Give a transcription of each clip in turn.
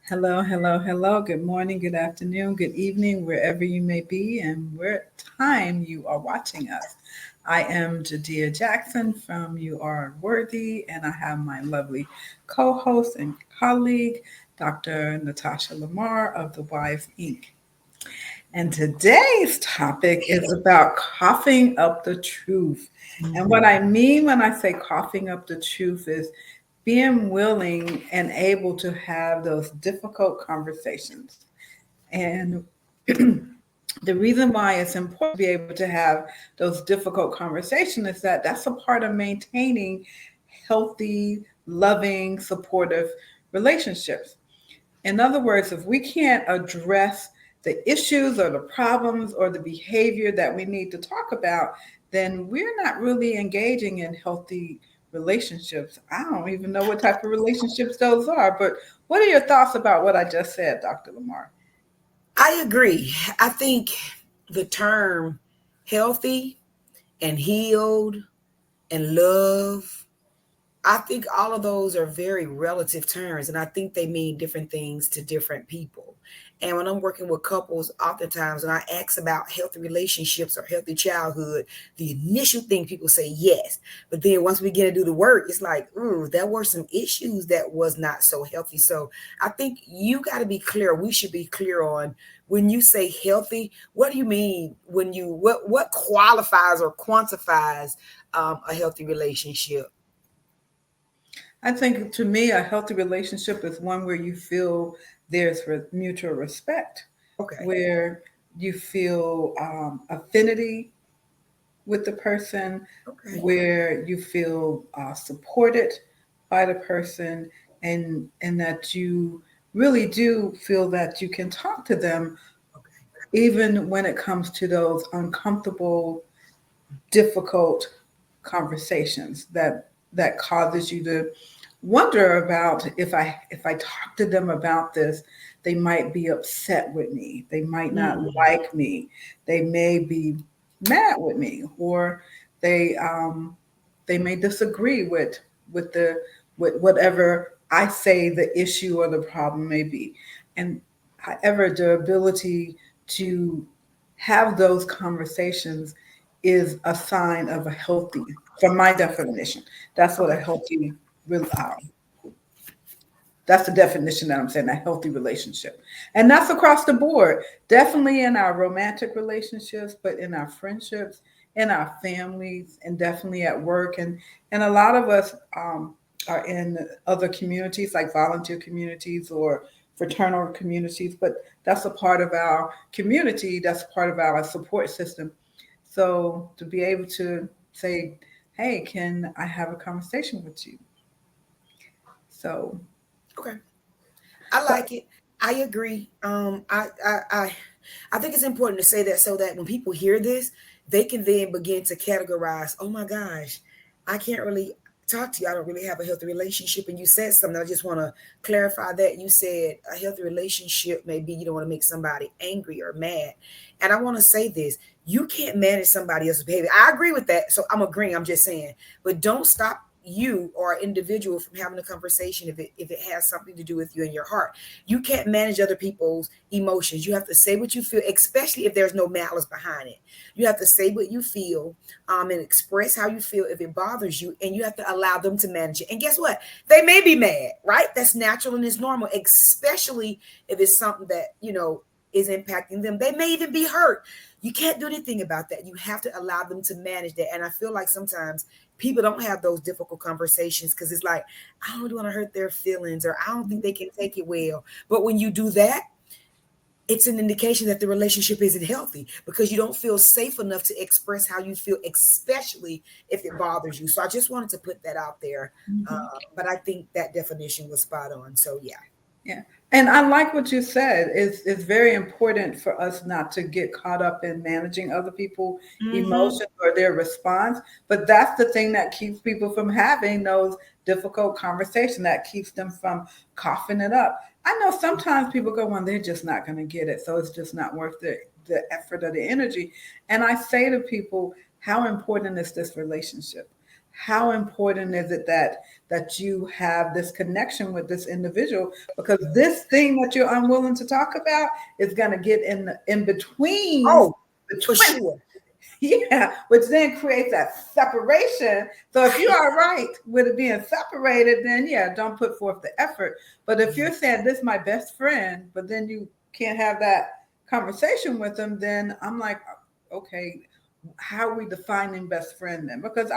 Hello, hello, hello. Good morning, good afternoon, good evening, wherever you may be and where time you are watching us. I am JaiDei Jackson from You Are Worthy, and I have my lovely co host and colleague, Dr. Natasha LaMarr of The Wise Inc. And today's topic is about coughing up the truth. And what I mean when I say coughing up the truth is being willing and able to have those difficult conversations. And the reason why it's important to be able to have those difficult conversations is that that's a part of maintaining healthy, loving, supportive relationships. In other words, if we can't address the issues or the problems or the behavior that we need to talk about, then we're not really engaging in healthy relationships. I don't even know what type of relationships those are, but what are your thoughts about what I just said, Dr. LaMarr? I agree. I think the term healthy and healed and love, I think all of those are very relative terms, and I think they mean different things to different people. And when I'm working with couples, oftentimes when I ask about healthy relationships or healthy childhood, the initial thing people say yes. But then once we get to do the work, it's like, ooh, there were some issues that was not so healthy. So I think you got to be clear. We should be clear on when you say healthy, what do you mean when you what qualifies or quantifies a healthy relationship? I think to me, a healthy relationship is one where you feel there's mutual respect, Okay. where you feel affinity with the person, Okay. where you feel supported by the person, and that you really do feel that you can talk to them Okay. even when it comes to those uncomfortable, difficult conversations that causes you to wonder about if I talk to them about this, they might be upset with me, they might not Mm. like me, they may be mad with me, or they they may disagree with the with whatever I say the issue or the problem may be. And however, the ability to have those conversations is a sign of a healthy, from my definition, that's what a Okay. healthy that's the definition that I'm saying, a healthy relationship. And that's across the board, definitely in our romantic relationships, but in our friendships, in our families, and definitely at work. And a lot of us are in other communities like volunteer communities or fraternal communities, but that's a part of our community, that's part of our support system. So to be able to say, hey, can I have a conversation with you? So, Okay. I so like it. I agree. I think it's important to say that so that when people hear this, they can then begin to categorize. Oh my gosh, I can't really talk to you. I don't really have a healthy relationship. And you said something. I just want to clarify that you said a healthy relationship maybe you don't want to make somebody angry or mad. And I want to say this: you can't manage somebody else's behavior. I agree with that. So I'm agreeing. I'm just saying, but don't stop you or an individual from having a conversation if it has something to do with you and your heart. You can't manage other people's emotions. You have to say what you feel, especially if there's no malice behind it. You have to say what you feel, and express how you feel if it bothers you, and you have to allow them to manage it. And guess what? They may be mad, right? That's natural and it's normal, especially if it's something that is impacting them. They may even be hurt. You can't do anything about that. You have to allow them to manage that. And I feel like sometimes people don't have those difficult conversations because it's like, I don't want to hurt their feelings or I don't think they can take it well. But when you do that, it's an indication that the relationship isn't healthy because you don't feel safe enough to express how you feel, especially if it bothers you. So I just wanted to put that out there. mhm. But I think that definition was spot on. So yeah. Yeah. And I like what you said. It's very important for us not to get caught up in managing other people's Hmm. emotions or their response. But that's the thing that keeps people from having those difficult conversations, that keeps them from coughing it up. I know sometimes people go, well, they're just not going to get it. So it's just not worth the effort or the energy. And I say to people, how important is this relationship? how important is it that you have this connection with this individual, because this thing that you're unwilling to talk about is going to get in between Oh, for sure. yeah, which then creates that separation. So if you are right with it being separated, then yeah, don't put forth the effort. But if you're saying this is my best friend, but then you can't have that conversation with them, then I'm like, okay, how are we defining best friend then? Because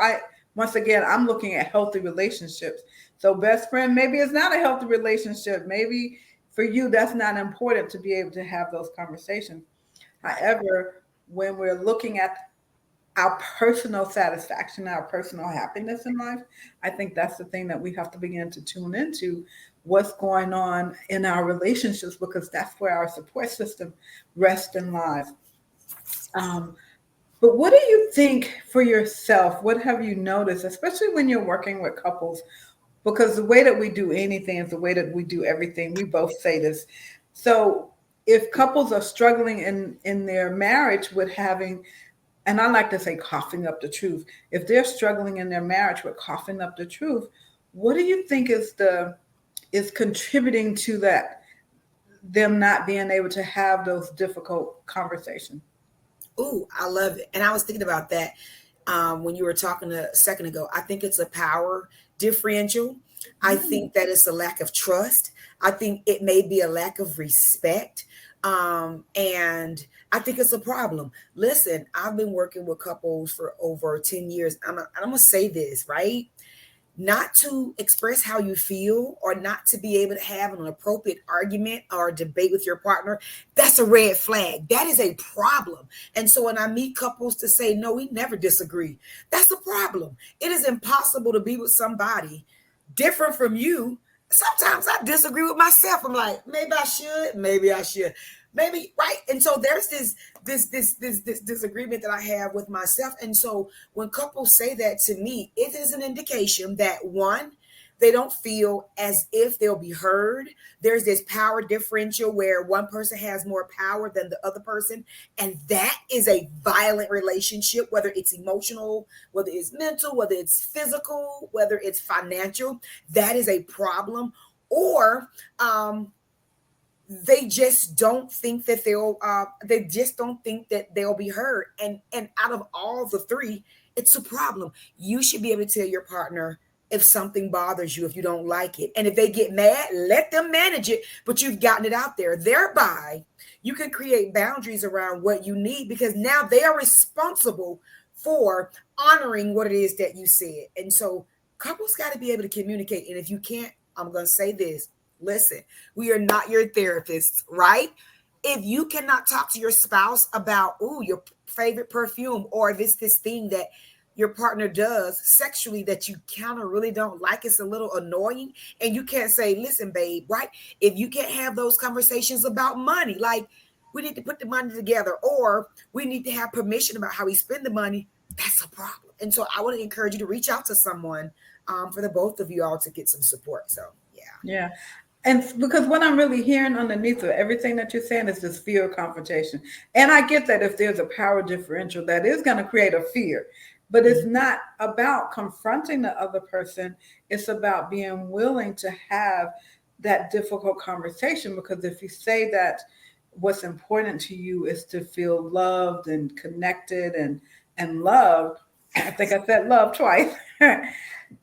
once again, I'm looking at healthy relationships. So best friend, maybe it's not a healthy relationship. Maybe for you, that's not important to be able to have those conversations. However, when we're looking at our personal satisfaction, our personal happiness in life, I think that's the thing that we have to begin to tune into, what's going on in our relationships, because that's where our support system rests in life. Um, but what do you think for yourself? What have you noticed, especially when you're working with couples? Because the way that we do anything is the way that we do everything. We both say this. So if couples are struggling in their marriage with having, and I like to say coughing up the truth, if they're struggling in their marriage with coughing up the truth, what do you think is contributing to that, them not being able to have those difficult conversations? Ooh, I love it. And I was thinking about that when you were talking a second ago. I think it's a power differential. I Mm. think that it's a lack of trust. I think it may be a lack of respect. And I think it's a problem. Listen, I've been working with couples for over 10 years. I'm going to say this, right? Not to express how you feel or not to be able to have an appropriate argument or debate with your partner, that's a red flag. That is a problem. And so when I meet couples to say, no, we never disagree, that's a problem. It is impossible to be with somebody different from you. Sometimes I disagree with myself. I'm like, maybe I should, maybe I should, maybe right. And so there's this disagreement that I have with myself. And so when couples say that to me, it is an indication that one, they don't feel as if they'll be heard. There's this power differential where one person has more power than the other person. And that is a violent relationship, whether it's emotional, whether it's mental, whether it's physical, whether it's financial. That is a problem. Or they just don't think that they just don't think that they'll be heard. And out of all the three, it's a problem. You should be able to tell your partner if something bothers you, if you don't like it. And if they get mad, let them manage it, but you've gotten it out there. Thereby you can create boundaries around what you need, because now they are responsible for honoring what it is that you said. And so couples got to be able to communicate. And if you can't, I'm going to say this: listen, we are not your therapists, right? If you cannot talk to your spouse about, ooh, your favorite perfume, or if it's this thing that your partner does sexually that you kind of really don't like, it's a little annoying, and you can't say, listen, babe, right? If you can't have those conversations about money, like we need to put the money together, or we need to have permission about how we spend the money, that's a problem. And so I want to encourage you to reach out to someone for the both of you all to get some support. So, yeah. Yeah. And because what I'm really hearing underneath of everything that you're saying is this fear of confrontation. And I get that if there's a power differential, that is going to create a fear. But it's not about confronting the other person. It's about being willing to have that difficult conversation. Because if you say that what's important to you is to feel loved and connected and loved, I think I said love twice,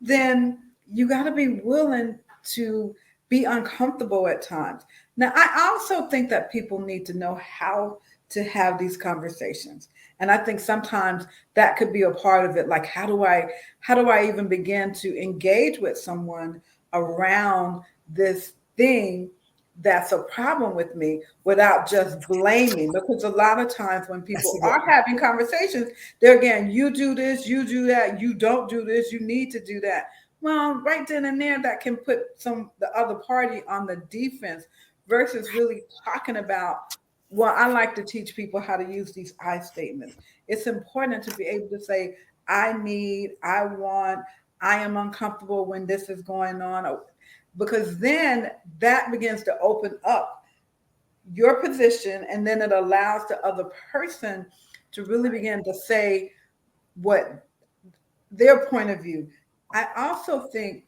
then you got to be willing to be uncomfortable at times. Now, I also think that people need to know how to have these conversations. And I think sometimes that could be a part of it. Like, how do I even begin to engage with someone around this thing that's a problem with me without just blaming? Because a lot of times when That's people a good are one. having conversations, they're again, you do this, you do that, you don't do this, you need to do that. Well, right then and there, that can put the other party on the defense versus really talking about. Well, I like to teach people how to use these I statements. It's important to be able to say, I need, I want, I am uncomfortable when this is going on, because then that begins to open up your position, and then it allows the other person to really begin to say what their point of view. I also think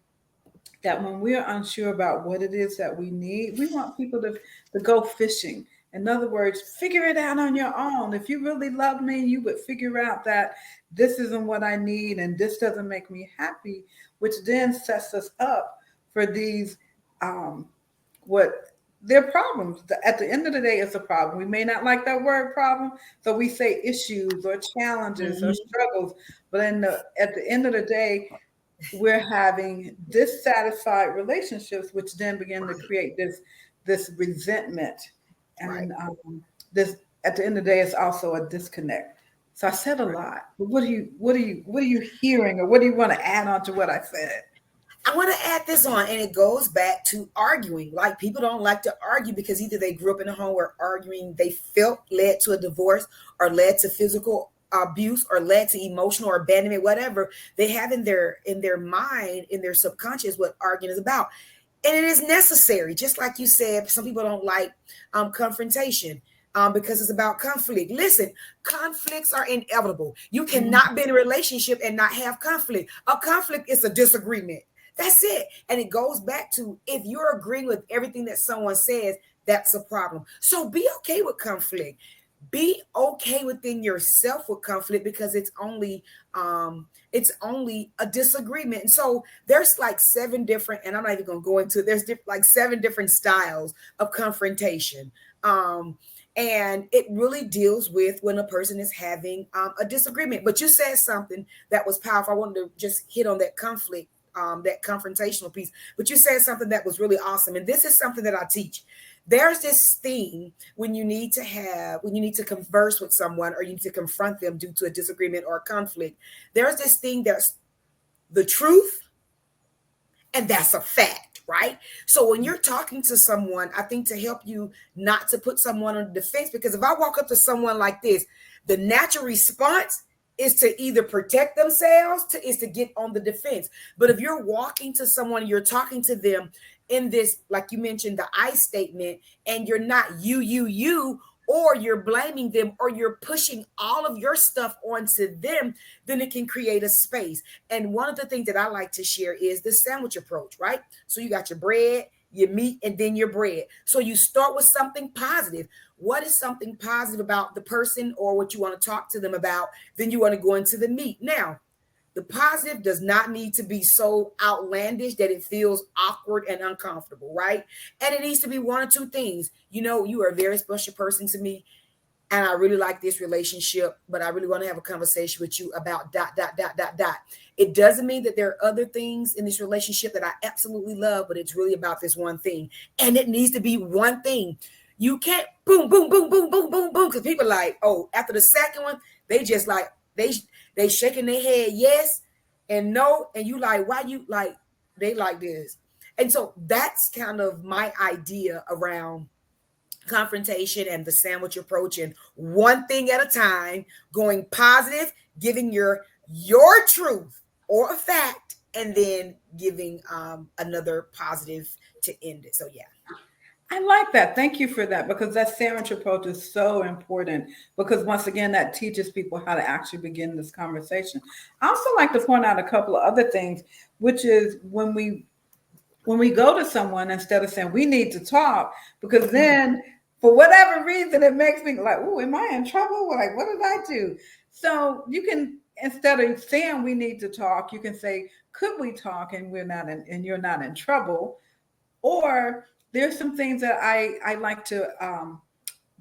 that when we're unsure about what it is that we need, we want people to go fishing. In other words, figure it out on your own. If you really love me, you would figure out that this isn't what I need and this doesn't make me happy, which then sets us up for these um, what they're problems. At the end of the day, it's a problem. We may not like that word problem, so we say issues or challenges or Mhm. struggles. But at the end of the day, we're having dissatisfied relationships, which then begin to Right, create this resentment, right. and this at the end of the day, it's also a disconnect. So I said a Right. lot, but what are you hearing, or what do you want to add on to what I said? I want to add this on, and it goes back to arguing. Like, people don't like to argue because either they grew up in a home where arguing they felt led to a divorce, or led to physical abuse, or led to emotional or abandonment, whatever they have in their mind, in their subconscious, what arguing is about. And it is necessary, just like you said. Some people don't like confrontation, because it's about conflict. Listen, conflicts are inevitable. You Mhm. cannot be in a relationship and not have conflict. A conflict is a disagreement. That's it. And it goes back to, if you're agreeing with everything that someone says, that's a problem. So be okay with conflict. Be okay within yourself with conflict, because it's only a disagreement. And so there's like seven different, and I'm not even going to go into, like seven different styles of confrontation. And it really deals with when a person is having a disagreement. But you said something that was powerful. I wanted to just hit on that conflict, that confrontational piece. But you said something that was really awesome. And this is something that I teach. There's this thing when you need to converse with someone, or you need to confront them due to a disagreement or a conflict. There's this thing that's the truth, and that's a fact, right? So when you're talking to someone, I think, to help you not to put someone on the defense, because if I walk up to someone like this, the natural response is to either protect themselves, is to get on the defense. But if you're walking to someone, you're talking to them in this, like you mentioned, the I statement, and you're not you, or you're blaming them, or you're pushing all of your stuff onto them, then it can create a space. And one of the things that I like to share is the sandwich approach, right? So you got your bread, your meat, and then your bread. So you start with something positive. What is something positive about the person, or what you want to talk to them about? Then you want to go into the meat. Now, the positive does not need to be so outlandish that it feels awkward and uncomfortable, right? And it needs to be one or two things. You are a very special person to me, and I really like this relationship, but I really want to have a conversation with you about dot, dot, dot, dot, dot. It doesn't mean that there are other things in this relationship that I absolutely love, but it's really about this one thing. And it needs to be one thing. You can't boom, boom, boom, boom, boom, boom, boom, because people are like, oh, after the second one, they just like, they shaking their head yes and no. And you like, why you like, they like this. And so that's kind of my idea around confrontation and the sandwich approach, and one thing at a time, going positive, giving your truth or a fact, and then giving another positive to end it. So yeah. I like that. Thank you for that, because that sandwich approach is so important, because once again that teaches people how to actually begin this conversation. I also like to point out a couple of other things, which is when we go to someone, instead of saying we need to talk, because then for whatever reason it makes me like, oh, am I in trouble? Like, what did I do? So you can, instead of saying we need to talk, you can say, could we talk, and we're not in, and you're not in trouble. Or there's some things that I like to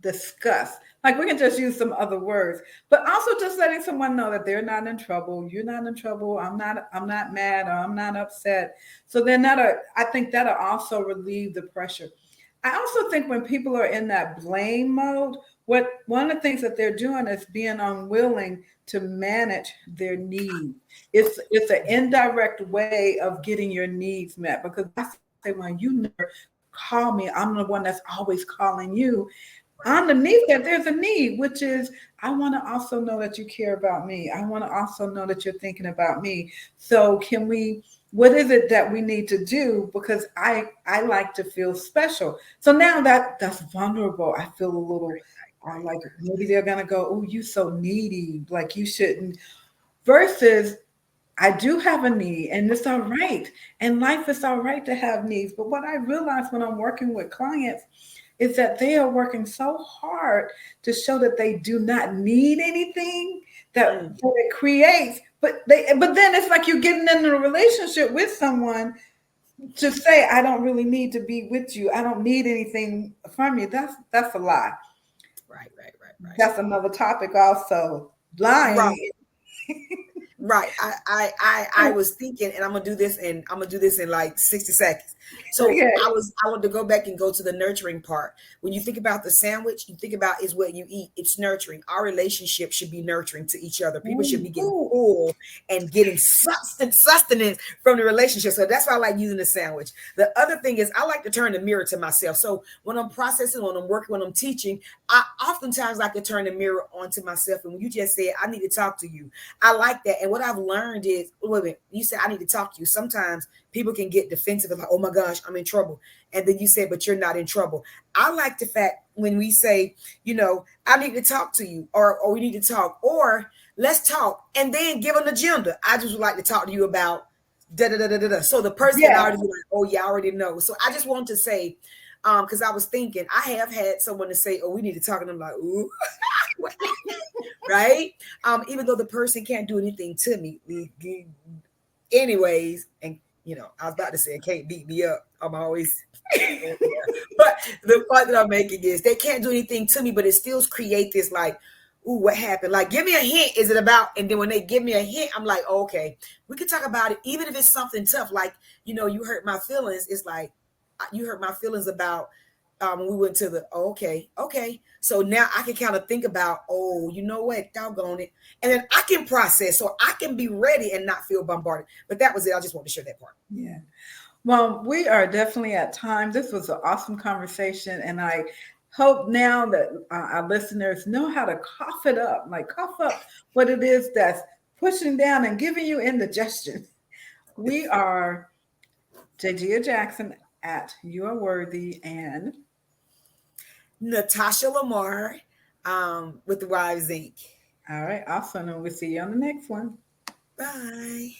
discuss. Like, we can just use some other words, but also just letting someone know that they're not in trouble. You're not in trouble. I'm not mad, or I'm not upset. So then I think that'll also relieve the pressure. I also think when people are in that blame mode, what one of the things that they're doing is being unwilling to manage their needs. It's an indirect way of getting your needs met, because I say, well, you never call me. I'm the one that's always calling you. Underneath that, there's a need, which is, I want to also know that you care about me. I want to also know that you're thinking about me. So can we, what is it that we need to do? Because I like to feel special. So now that's vulnerable. I feel a little like maybe they're gonna go, oh, you so needy, like you shouldn't. Versus, I do have a need, and it's all right. And life is all right to have needs. But what I realize when I'm working with clients is that they are working so hard to show that they do not need anything that, Mm, that it creates. But then it's like you're getting in a relationship with someone to say, I don't really need to be with you. I don't need anything from you. That's a lie. right, right, right, right. That's another topic also. Right. Lying. Right. I was thinking, and I'm gonna do this, and I'm gonna do this in like 60 seconds. So Okay. I want to go back and go to the nurturing part. When you think about the sandwich, you think about is what you eat. It's nurturing. Our relationship should be nurturing to each other. People should be getting Ooh. full and getting sustenance from the relationship. So that's why I like using the sandwich. The other thing is I like to turn the mirror to myself. So when I'm processing, when I'm working, when I'm teaching, I oftentimes like to turn the mirror onto myself. And when you just said, I need to talk to you, I like that. And what I've learned is, wait a minute, you said I need to talk to you. Sometimes people can get defensive and like, oh my gosh, I'm in trouble. And then you say, but you're not in trouble. I like the fact when we say, I need to talk to you, or we need to talk, or let's talk, and then give an agenda. I just would like to talk to you about da da da da da. So the person can Yes. already be like, oh yeah, I already know. So I just want to say, because I was thinking, I have had someone to say, oh, we need to talk, and I'm like, ooh, right? Even though the person can't do anything to me, anyways, and I was about to say, can't beat me up. I'm always, but the point that I'm making is they can't do anything to me, but it still create this like, ooh, what happened? Like, give me a hint. Is it about? And then when they give me a hint, I'm like, oh, okay, we can talk about it, even if it's something tough. Like, you hurt my feelings. It's like you hurt my feelings about when we went to the okay. So now I can kind of think about, oh, you know what, doggone it. And then I can process so I can be ready and not feel bombarded. But that was it. I just want to share that part. Yeah. Well, we are definitely at time. This was an awesome conversation, and I hope now that our listeners know how to cough it up, like cough up what it is that's pushing down and giving you indigestion. We are JaiDei Jackson at You Are Worthy, and Natasha LaMarr with the Wives Inc. all right, awesome. And we'll see you on the next one. Bye.